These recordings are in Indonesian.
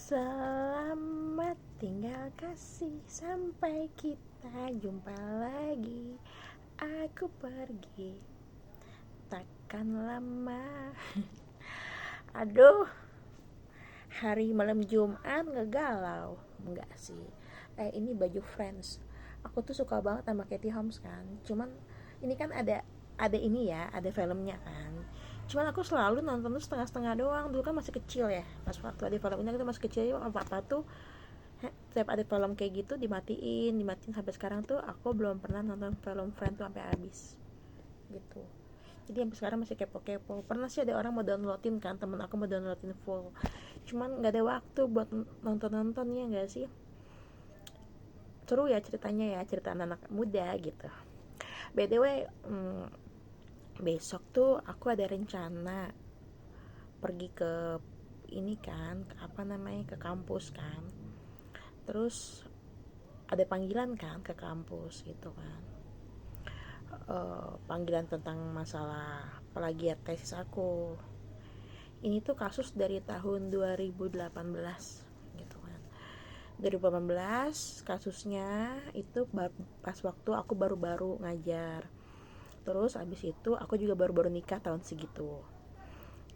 Selamat tinggal kasih, sampai kita jumpa lagi. Aku pergi, takkan lama. Aduh, hari malam Jumat ngegalau. Enggak sih. Ini baju Friends. Aku tuh suka banget sama Katie Holmes kan. Cuman ini kan ada ini ya, ada filmnya kan. Cuman aku selalu nonton tuh setengah-setengah doang. Dulu kan masih kecil ya. Pas waktu ada film ini aku masih kecil ya. Apa tuh setiap ada film kayak gitu dimatiin sampai sekarang tuh aku belum pernah nonton film Friends tuh sampai habis gitu. Jadi sampai sekarang masih kepo-kepo. Pernah sih ada orang mau downloadin kan, temen aku mau downloadin full, cuman nggak ada waktu buat nonton-nontonnya, nggak sih. Seru ya ceritanya ya, cerita anak-anak muda gitu. BTW, besok tuh aku ada rencana pergi ke ini kan, ke apa namanya, ke kampus kan. Terus ada panggilan kan ke kampus gitu kan. Panggilan tentang masalah plagiat tesis aku. Ini tuh kasus dari tahun 2018 gitu kan. 2018 kasusnya itu pas waktu aku baru-baru ngajar. Terus abis itu aku juga baru-baru nikah tahun segitu.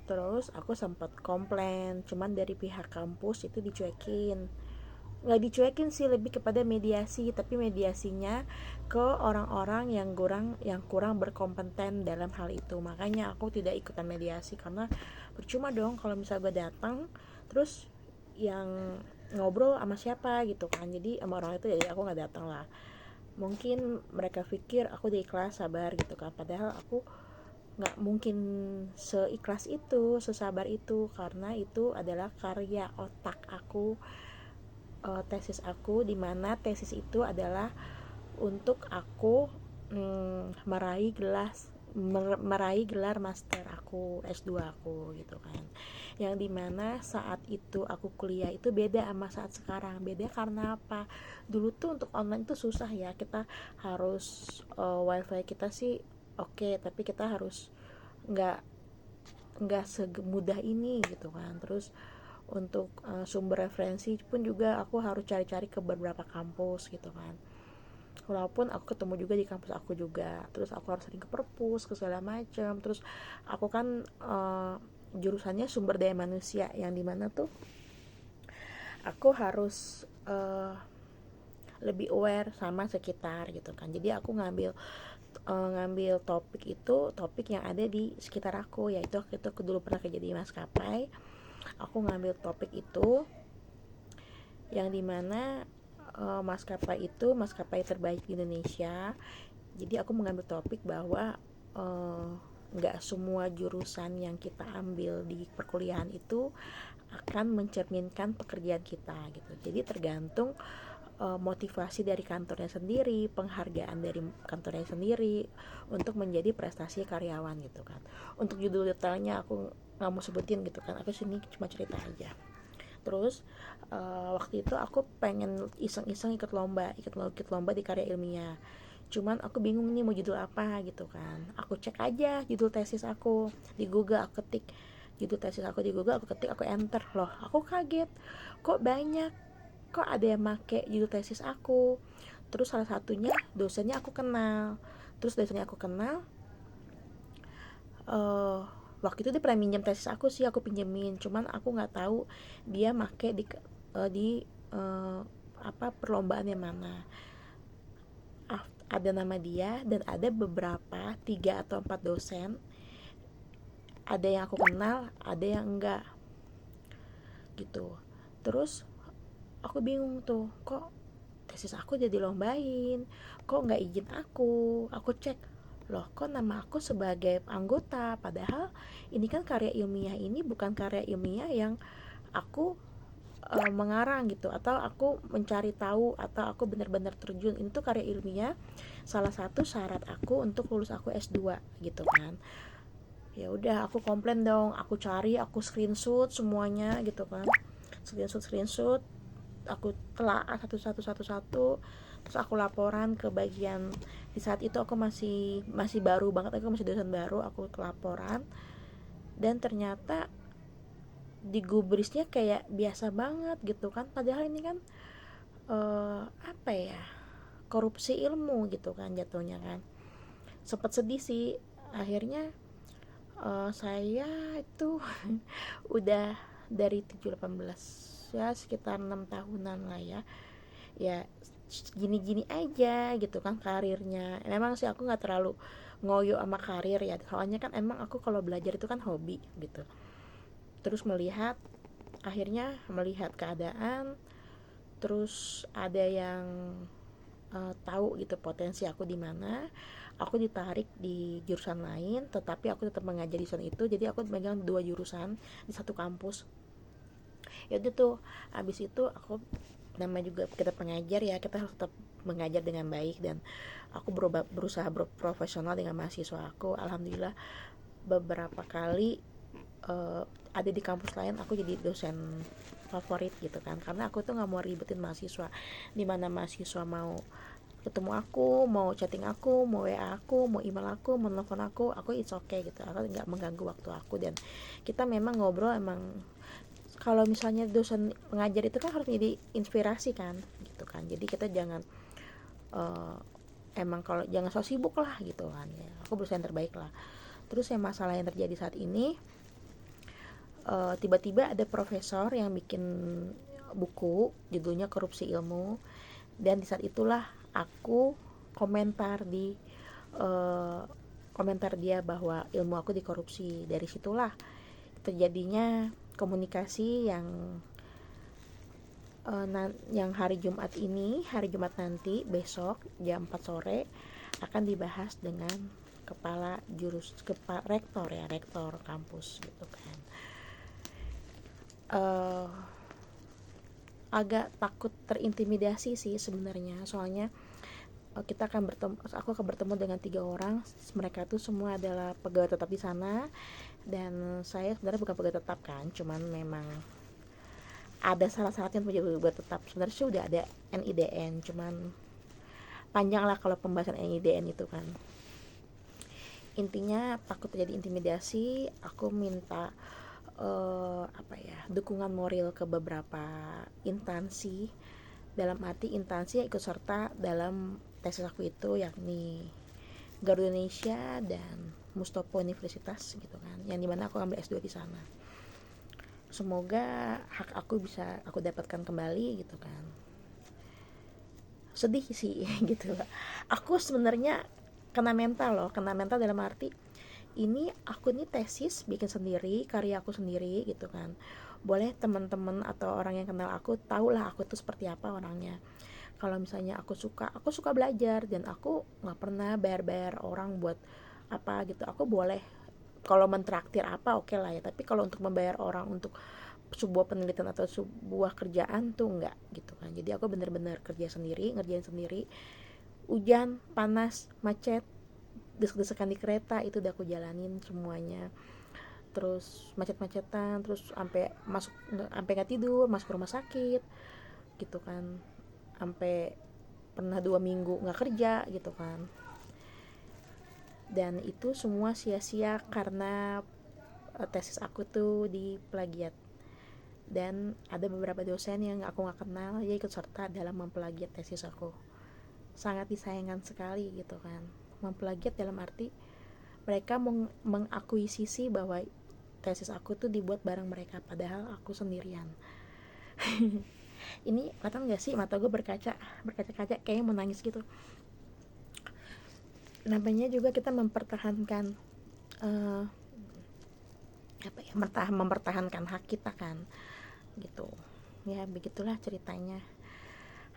Terus aku sempat komplain, cuman dari pihak kampus itu dicuekin. Nggak dicuekin sih, lebih kepada mediasi, tapi mediasinya ke orang-orang yang kurang berkompeten dalam hal itu. Makanya aku tidak ikutan mediasi, karena percuma dong kalau misalnya gue datang terus yang ngobrol sama siapa gitu kan. Jadi sama orang itu, jadi aku nggak datang lah. Mungkin mereka pikir aku ikhlas sabar gitu kan, padahal aku nggak mungkin seikhlas itu, sesabar itu, karena itu adalah karya otak aku. Tesis aku, dimana tesis itu adalah untuk aku meraih gelar master aku, S2 aku gitu kan. Yang dimana saat itu aku kuliah itu beda sama saat sekarang. Beda karena apa? Dulu tuh untuk online tuh susah ya, kita harus wifi kita sih oke, tapi kita harus nggak semudah ini gitu kan. Terus untuk sumber referensi pun juga aku harus cari-cari ke beberapa kampus gitu kan. Walaupun aku ketemu juga di kampus aku juga, terus aku harus sering ke perpus, ke segala macam. Terus aku kan jurusannya sumber daya manusia, yang dimana tuh aku harus lebih aware sama sekitar gitu kan. Jadi aku ngambil topik yang ada di sekitar aku, yaitu aku dulu pernah kerja di maskapai. Aku ngambil topik itu yang dimana maskapai itu maskapai terbaik di Indonesia. Jadi aku mengambil topik bahwa nggak semua jurusan yang kita ambil di perkuliahan itu akan mencerminkan pekerjaan kita gitu. Jadi tergantung motivasi dari kantornya sendiri, penghargaan dari kantornya sendiri untuk menjadi prestasi karyawan gitu kan. Untuk judul detailnya aku nggak mau sebutin gitu kan, aku sini cuma cerita aja. Terus waktu itu aku pengen iseng-iseng ikut lomba di karya ilmiah. Cuman aku bingung nih mau judul apa gitu kan. Aku cek aja judul tesis aku di Google, aku ketik judul tesis aku di Google, aku ketik, aku enter. Loh, aku kaget. Kok ada yang make judul tesis aku. Terus salah satunya dosennya aku kenal. Waktu itu dia pernah minjem tesis aku sih, aku pinjemin. Cuman aku nggak tahu dia make di perlombaan yang mana. Ada nama dia dan ada beberapa 3 atau 4 dosen. Ada yang aku kenal, ada yang enggak gitu. Terus aku bingung tuh, kok tesis aku jadi lombain, kok nggak izin aku cek, loh kok nama aku sebagai anggota, padahal ini kan karya ilmiah, ini bukan karya ilmiah yang aku mengarang gitu, atau aku mencari tahu, atau aku benar-benar terjun. Ini tuh karya ilmiah, salah satu syarat aku untuk lulus aku S2 gitu kan. Ya udah, aku komplain dong, aku cari, aku screenshot semuanya gitu kan, screenshot aku telah satu, terus aku laporan ke bagian. Di saat itu aku masih baru banget, aku masih dosen baru, aku laporan. Dan ternyata digubrisnya kayak biasa banget gitu kan, padahal ini kan apa ya, korupsi ilmu gitu kan jatuhnya kan. Sempet sedih sih akhirnya. Saya itu udah dari 7-18 ya sekitar 6 tahunan lah ya, ya gini-gini aja gitu kan karirnya. Memang sih aku nggak terlalu ngoyo sama karir ya, soalnya kan emang aku kalau belajar itu kan hobi gitu. Terus akhirnya melihat keadaan, terus ada yang tahu gitu potensi aku di mana. Aku ditarik di jurusan lain, tetapi aku tetap mengajar di jurusan itu. Jadi aku megang 2 jurusan di satu kampus. Ya udah tuh, abis itu aku, nama juga kita pengajar ya, kita harus tetap mengajar dengan baik, dan aku berusaha profesional dengan mahasiswa aku. Alhamdulillah beberapa kali ada di kampus lain aku jadi dosen favorit gitu kan, karena aku tuh nggak mau ribetin mahasiswa. Dimana mahasiswa mau ketemu aku, mau chatting aku, mau WA aku, mau email aku, mau nelfon aku it's okay gitu. Aku nggak mengganggu waktu aku, dan kita memang ngobrol emang, kalau misalnya dosen pengajar itu kan harus menjadi inspirasi kan gitu kan. Jadi kita jangan emang kalau jangan so sibuk lah gitu kan ya. Aku berusaha yang terbaik lah. Terus yang masalah yang terjadi saat ini, tiba-tiba ada profesor yang bikin buku judulnya Korupsi Ilmu, dan di saat itulah aku komentar di komentar dia bahwa ilmu aku dikorupsi. Dari situlah terjadinya komunikasi yang hari Jumat nanti besok jam 4 sore akan dibahas dengan rektor kampus gitu kan. Agak takut terintimidasi sih sebenarnya, soalnya aku akan bertemu dengan 3 orang. Mereka tuh semua adalah pegawai tetap di sana, dan saya sebenarnya bukan pegawai tetap kan, cuman memang ada syarat-syaratnya untuk menjadi pegawai tetap. Sebenarnya sih udah ada NIDN, cuman panjang lah kalau pembahasan NIDN itu kan. Intinya takut terjadi intimidasi. Aku minta dukungan moral ke beberapa instansi, dalam arti instansi yang ikut serta dalam tesis aku itu, yakni Garuda Indonesia dan Mustopo Universitas gitu kan, yang dimana aku ambil S2 di sana. Semoga hak aku bisa aku dapatkan kembali gitu kan. Sedih sih gitu. Aku sebenarnya kena mental dalam arti ini aku nih tesis bikin sendiri, karya aku sendiri gitu kan. Boleh teman-teman atau orang yang kenal aku tahulah aku tuh seperti apa orangnya. Kalau misalnya aku suka belajar, dan aku nggak pernah bayar orang buat apa gitu. Aku boleh kalau mentraktir apa oke lah ya, tapi kalau untuk membayar orang untuk sebuah penelitian atau sebuah kerjaan tuh enggak gitu kan. Jadi aku bener-bener ngerjain sendiri. Hujan, panas, macet, desek-desekan di kereta itu udah aku jalanin semuanya. Terus macet-macetan, terus sampai nggak tidur, masuk rumah sakit gitu kan, sampai pernah 2 minggu nggak kerja gitu kan. Dan itu semua sia-sia karena tesis aku tuh diplagiat, dan ada beberapa dosen yang aku nggak kenal ya ikut serta dalam memplagiat tesis aku. Sangat disayangkan sekali gitu kan. Memplagiat dalam arti mereka mengakuisisi bahwa tesis aku tuh dibuat bareng mereka, padahal aku sendirian. Ini kelihatan gak sih mata gue berkaca-kaca kayaknya mau nangis gitu. Namanya juga kita mempertahankan mempertahankan hak kita kan gitu ya. Begitulah ceritanya.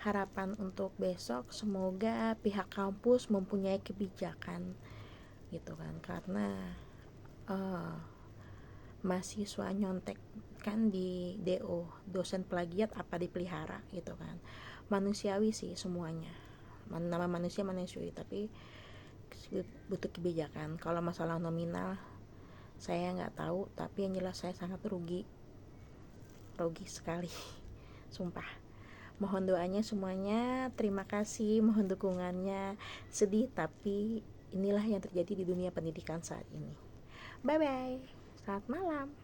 Harapan untuk besok, semoga pihak kampus mempunyai kebijakan gitu kan, karena mahasiswa nyontek kan di DO, dosen plagiat apa dipelihara gitu kan. Manusiawi sih semuanya, nama manusia manusiawi, tapi butuh kebijakan. Kalau masalah nominal saya nggak tahu, tapi yang jelas saya sangat rugi sekali sumpah. Mohon doanya semuanya, terima kasih, mohon dukungannya. Sedih tapi inilah yang terjadi di dunia pendidikan saat ini. Bye bye, selamat malam.